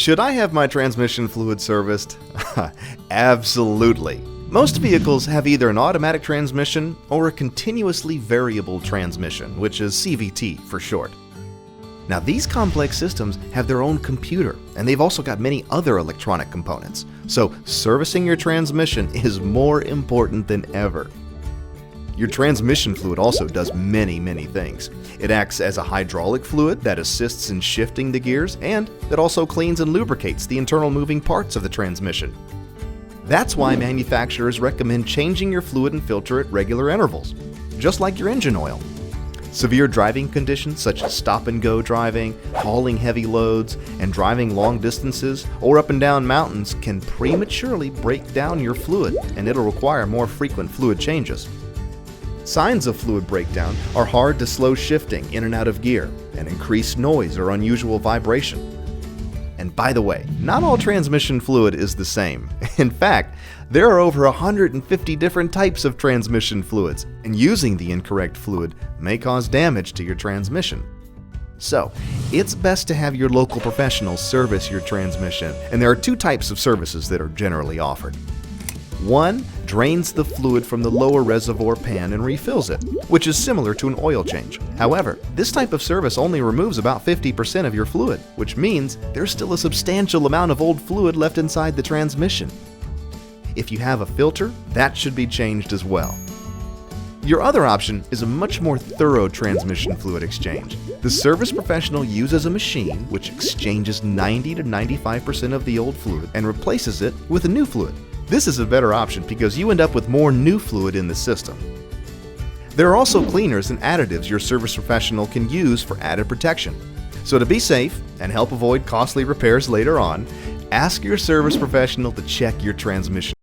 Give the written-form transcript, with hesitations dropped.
Should I have my transmission fluid serviced? Absolutely. Most vehicles have either an automatic transmission or a continuously variable transmission, which is CVT for short. Now, these complex systems have their own computer, and they've also got many other electronic components, so servicing your transmission is more important than ever. Your transmission fluid also does many things. It acts as a hydraulic fluid that assists in shifting the gears, and that also cleans and lubricates the internal moving parts of the transmission. That's why manufacturers recommend changing your fluid and filter at regular intervals, just like your engine oil. Severe driving conditions such as stop-and-go driving, hauling heavy loads, and driving long distances or up and down mountains can prematurely break down your fluid, and it'll require more frequent fluid changes. Signs of fluid breakdown are hard to slow shifting in and out of gear, and increased noise or unusual vibration. And by the way, not all transmission fluid is the same. In fact, there are over 150 different types of transmission fluids, and using the incorrect fluid may cause damage to your transmission. So, it's best to have your local professional service your transmission, and there are two types of services that are generally offered. One drains the fluid from the lower reservoir pan and refills it, which is similar to an oil change. However, this type of service only removes about 50% of your fluid, which means there's still a substantial amount of old fluid left inside the transmission. If you have a filter, that should be changed as well. Your other option is a much more thorough transmission fluid exchange. The service professional uses a machine which exchanges 90 to 95% of the old fluid and replaces it with a new fluid. This is a better option because you end up with more new fluid in the system. There are also cleaners and additives your service professional can use for added protection. So to be safe and help avoid costly repairs later on, ask your service professional to check your transmission